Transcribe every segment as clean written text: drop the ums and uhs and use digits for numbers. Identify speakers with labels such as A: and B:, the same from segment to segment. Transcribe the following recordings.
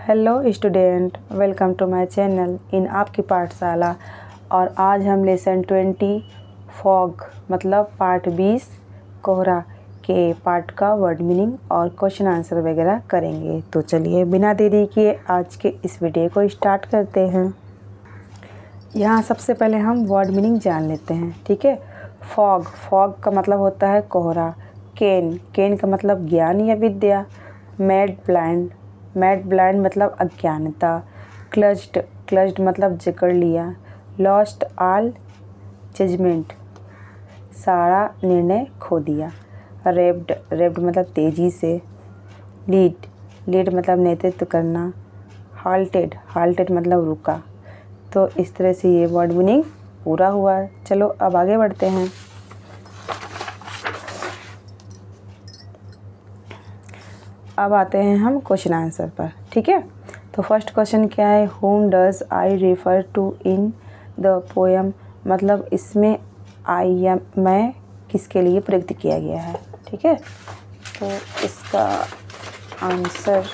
A: Hello student, welcome to my channel in Aapki Pathshala. और आज हम लेसन 20 फॉग मतलब पार्ट 20 कोहरा के पार्ट का वर्ड मीनिंग और क्वेश्चन आंसर वगैरह करेंगे। तो चलिए बिना देरी किए आज के इस वीडियो को स्टार्ट करते हैं। यहाँ सबसे पहले हम वर्ड मीनिंग जान लेते हैं, ठीक है। फॉग का मतलब होता है कोहरा। केन का मतलब ज्ञान या विद्या। मैड ब्लाइंड मतलब अज्ञानता। क्लज्ड मतलब जकड़ लिया। लॉस्ट ऑल जजमेंट सारा निर्णय खो दिया। रेप्ड मतलब तेजी से। लीड मतलब नेतृत्व करना। हाल्टेड मतलब रुका। तो इस तरह से ये वर्ड मीनिंग पूरा हुआ। चलो अब आगे बढ़ते हैं। अब आते हैं हम क्वेश्चन आंसर पर, ठीक है। तो फर्स्ट क्वेश्चन क्या है, whom does I refer to in the poem, मतलब इसमें आई या मैं किसके लिए प्रयुक्त किया गया है, ठीक है। तो इसका आंसर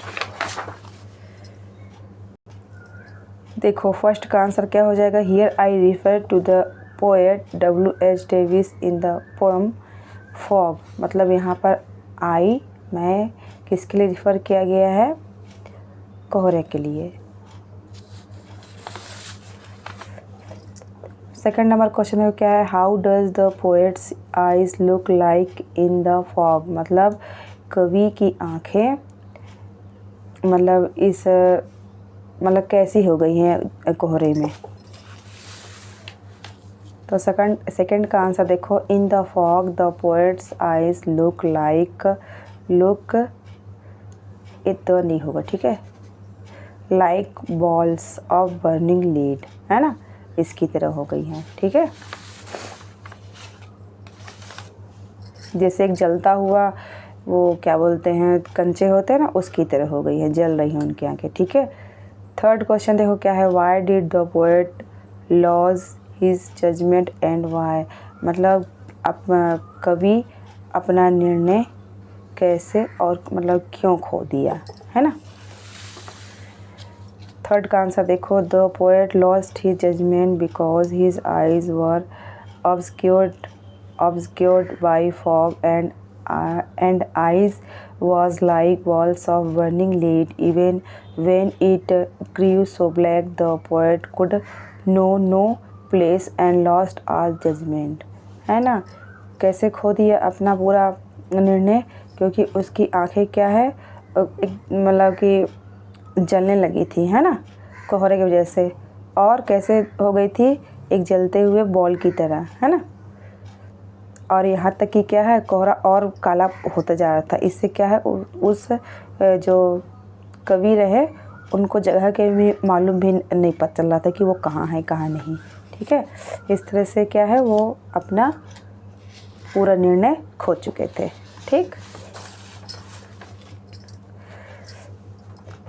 A: देखो, फर्स्ट का आंसर क्या हो जाएगा, here I refer to the poet W.H. Davies in the poem fog, मतलब यहाँ पर आई मैं किसके लिए रिफ़र किया गया है, कोहरे के लिए। सेकंड नंबर क्वेश्चन है क्या है, how does the poets eyes look like in the fog, मतलब कवि की आँखें मतलब इस मतलब कैसी हो गई हैं कोहरे में। तो सेकंड का आंसर देखो, इन the fog the poets eyes look ये तो नहीं होगा, ठीक है। Like balls of burning lead, है ना, इसकी तरह हो गई हैं, ठीक है। जैसे एक जलता हुआ वो क्या बोलते हैं कंचे होते हैं ना, उसकी तरह हो गई है, जल रही हैं उनकी आंखें, ठीक है। थर्ड क्वेश्चन देखो क्या है, why did the poet lose his judgement and why, मतलब कवि अपना निर्णय कैसे और मतलब क्यों खो दिया, है ना। थर्ड का आंसर देखो, the poet lost his judgement because his eyes were obscured by fog and eyes was like balls of burning lead, even when it grew so black the poet could know no place and lost all judgment, है ना। कैसे खो दिया अपना पूरा निर्णय, क्योंकि उसकी आंखें क्या है मतलब कि जलने लगी थी, है ना, कोहरे की वजह से। और कैसे हो गई थी, एक जलते हुए बॉल की तरह, है ना। और यहाँ तक कि क्या है, कोहरा और काला होता जा रहा था। इससे क्या है, उस जो कवि रहे उनको जगह के भी मालूम भी नहीं पता चल रहा था कि वो कहाँ है कहाँ नहीं, ठीक है। इस तरह से क्या है, वो अपना पूरा निर्णय खो चुके थे, ठीक।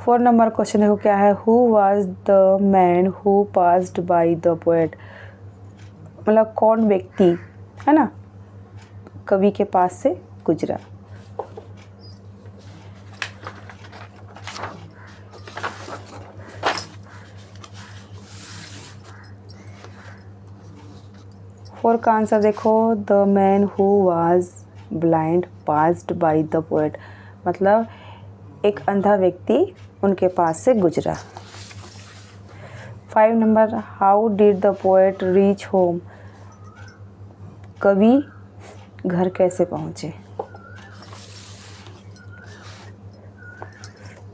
A: 4 नंबर क्वेश्चन देखो क्या है, who was the man who passed by the poet, मतलब कौन व्यक्ति, है ना, कवि के पास से गुजरा। फोर का आंसर देखो, the man who was blind passed by the poet, मतलब एक अंधा व्यक्ति उनके पास से गुजरा। 5 number, how did the poet reach home, कवि घर कैसे पहुँचे।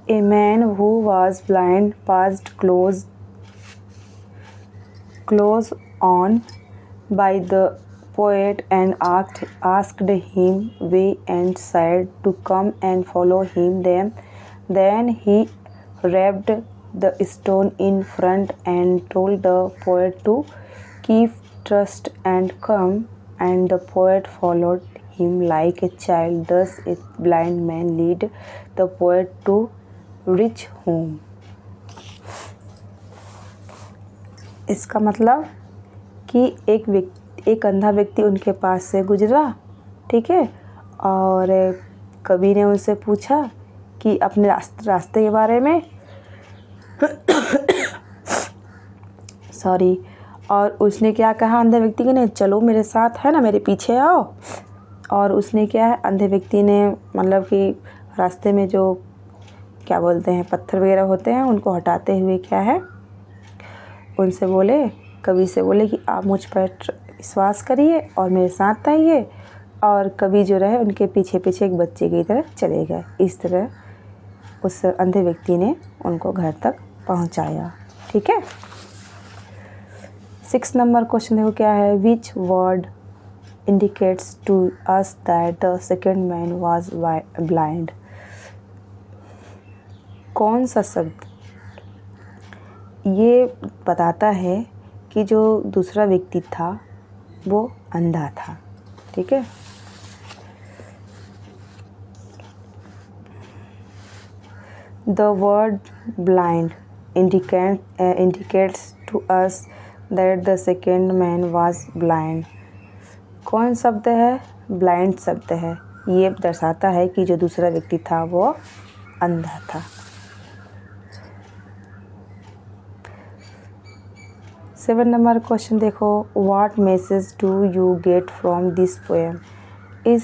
A: A man who was blind passed close on by the poet and asked him way and said to come and follow him. Then he wrapped the stone in front and told the poet to keep trust and come, and the poet followed him like a child. Thus a blind man led the poet to reach home. इसका मतलब कि एक अंधा व्यक्ति उनके पास से गुजरा, ठीक है, और कवि ने उनसे पूछा कि अपने रास्ते के बारे में, सॉरी। और उसने क्या कहा अंधे व्यक्ति ने, चलो मेरे साथ, है ना, मेरे पीछे आओ। और उसने क्या है, अंधे व्यक्ति ने मतलब कि रास्ते में जो क्या बोलते हैं पत्थर वगैरह होते हैं उनको हटाते हुए क्या है उनसे बोले, कवि से बोले कि आप मुझ पर विश्वास करिए और मेरे साथ आइए। और कवि जो रहे उनके पीछे पीछे एक बच्चे की तरह चले गए। इस तरह उस अंधे व्यक्ति ने उनको घर तक पहुंचाया। ठीक है। 6 नंबर क्वेश्चन देखो क्या है, which word indicates to us that the second man was blind. कौन सा शब्द ये बताता है कि जो दूसरा व्यक्ति था वो अंधा था। ठीक है। The word blind indicates to us that the second man was blind। कौन शब्द है, ब्लाइंड शब्द है। ये दर्शाता है कि जो दूसरा व्यक्ति था वो अंधा था। 7 नंबर क्वेश्चन देखो, what message do you get from this poem. इस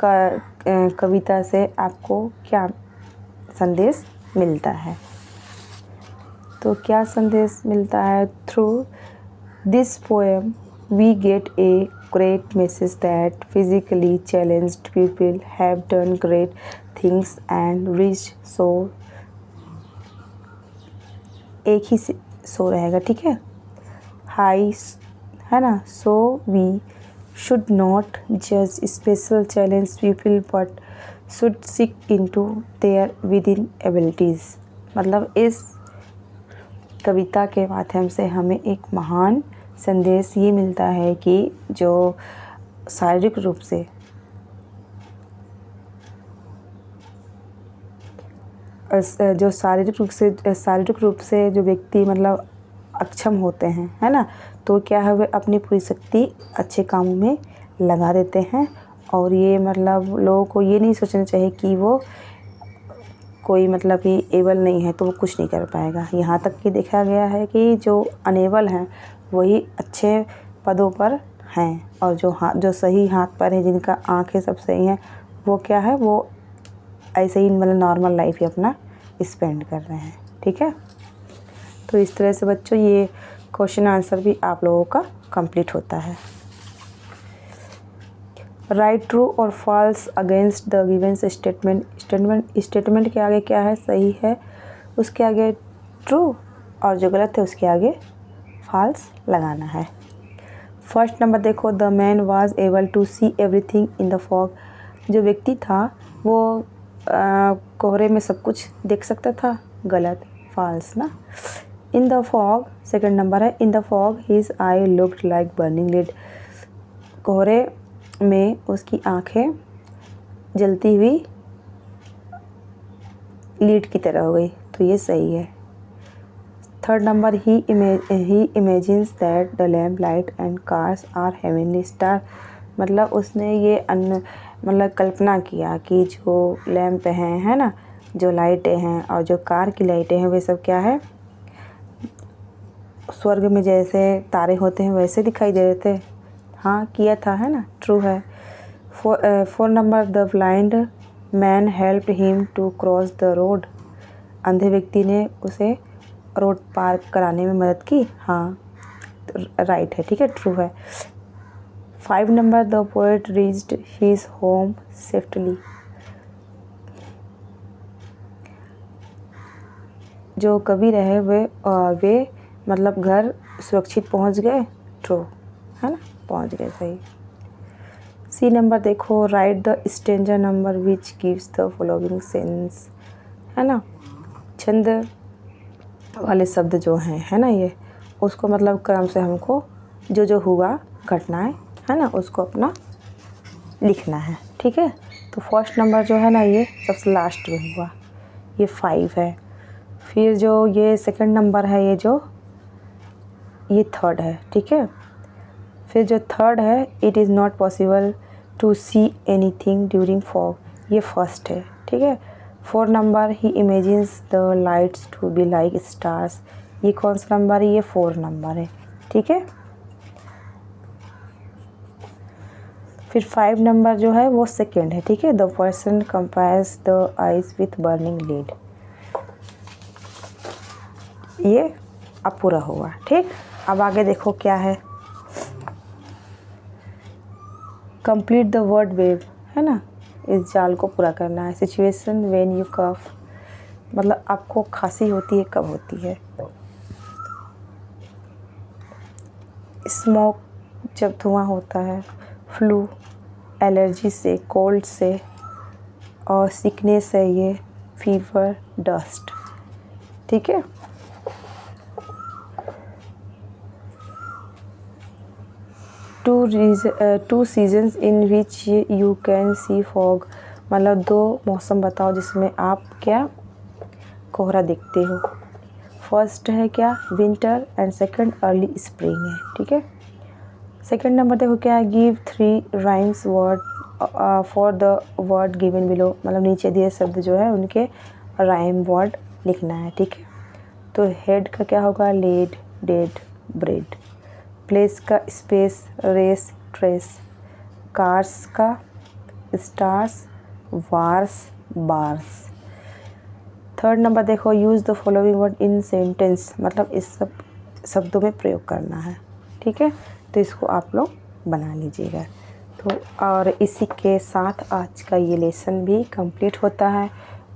A: कविता से आपको क्या संदेश मिलता है। तो क्या संदेश मिलता है, through this poem we get a great message that physically challenged people have done great things and reach so, एक ही सो रहेगा। ठीक है, हाई, है ना। सो वी शुड नॉट जज special challenge people but should seek into their within abilities. मतलब इस कविता के माध्यम से हमें एक महान संदेश ये मिलता है कि जो शारीरिक रूप से जो व्यक्ति मतलब अक्षम होते हैं, है ना, तो क्या है वे अपनी पूरी शक्ति अच्छे कामों में लगा देते हैं। और ये मतलब लोगों को ये नहीं सोचना चाहिए कि वो कोई मतलब कि एबल नहीं है तो वो कुछ नहीं कर पाएगा। यहाँ तक कि देखा गया है कि जो अनेबल हैं वही अच्छे पदों पर हैं, और जो सही हाथ पर हैं, जिनका आँखें सब सही हैं, वो क्या है, वो ऐसे ही मतलब नॉर्मल लाइफ ही अपना स्पेंड कर रहे हैं। ठीक है। तो इस तरह से बच्चों ये क्वेश्चन आंसर भी आप लोगों का कंप्लीट होता है। राइट ट्रू और false against the given statement के आगे क्या है, सही है, उसके आगे ट्रू, और जो गलत है उसके आगे फॉल्स लगाना है। फर्स्ट नंबर देखो, the man was able to see everything in the fog. जो व्यक्ति था वो कोहरे में सब कुछ देख सकता था, गलत, फॉल्स ना। In the fog, second number है, in the fog his eye looked like burning lead. कोहरे में उसकी आंखें जलती हुई लीड की तरह हो गई, तो ये सही है। Third number, he imagines that the lamp light and cars are heavenly star. मतलब उसने ये मतलब कल्पना किया कि जो लैंप हैं, है ना, जो लाइटें हैं और जो कार की लाइटें हैं वे सब क्या है, स्वर्ग में जैसे तारे होते हैं वैसे दिखाई दे रहे थे। हाँ किया था, है ना, ट्रू है। 4 number, the blind man helped him to cross the road. अंधे व्यक्ति ने उसे रोड पार कराने में मदद की। हाँ राइट है, ठीक है, ट्रू है। 5 number, the poet reached his home safely. जो कवि रहे वे मतलब घर सुरक्षित पहुंच गए, ट्रू है ना, पहुंच गए, सही। सी नंबर देखो, right the स्टेंजर number which gives the following sense. है ना, छंद वाले शब्द जो हैं, है ना, ये उसको मतलब क्रम से हमको जो हुआ घटनाएं, है ना, उसको अपना लिखना है। ठीक है। तो फर्स्ट नंबर जो है ना ये सबसे लास्ट में हुआ, ये 5 है। फिर जो ये सेकंड नंबर है ये थर्ड है। ठीक है। फिर जो थर्ड है, it is not possible to see anything during fog, ये फर्स्ट है। ठीक है। 4 number, he imagines the lights to be like stars. ये कौन सा नंबर है? ये 4 नंबर है, ठीक है। फिर 5 नंबर जो है वो सेकेंड है, ठीक है। The person compares the eyes with burning lead. ये अब पूरा हुआ, ठीक। अब आगे देखो क्या है। कंप्लीट द वर्ड वेव, है ना, इस जाल को पूरा करना है। सिचुएशन व्हेन यू कफ, मतलब आपको खांसी होती है, कब होती है। स्मोक, जब धुआं होता है। फ्लू, एलर्जी से, कोल्ड से। और सिकनेस है ये, फीवर, डस्ट, ठीक है। Two seasons in which you can see fog, मतलब 2 मौसम बताओ जिसमें आप क्या कोहरा देखते हो। फर्स्ट है क्या? Winter, and second early spring है, ठीक है। सेकंड नंबर देखो क्या है, give 3 rhymes word for the word given below, मतलब नीचे दिए शब्द जो है उनके राइम वर्ड लिखना है, ठीक है। तो हेड का क्या होगा? Lead, dead, bread. प्लेस का स्पेस, रेस, ट्रेस। कार्स का stars, wars, bars. Third number देखो, use the following word in sentence, मतलब इस सब शब्दों में प्रयोग करना है, ठीक है। तो इसको आप लोग बना लीजिएगा। तो और इसी के साथ आज का ये लेसन भी कंप्लीट होता है।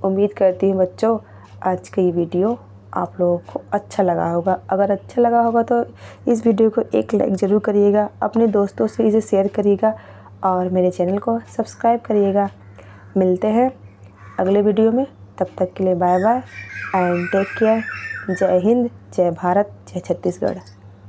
A: उम्मीद करती हूँ बच्चों आज का ये वीडियो आप लोगों को अच्छा लगा होगा। अगर अच्छा लगा होगा तो इस वीडियो को एक लाइक ज़रूर करिएगा, अपने दोस्तों से इसे शेयर करिएगा और मेरे चैनल को सब्सक्राइब करिएगा। मिलते हैं अगले वीडियो में, तब तक के लिए bye bye and take care. जय हिंद, जय भारत, जय छत्तीसगढ़।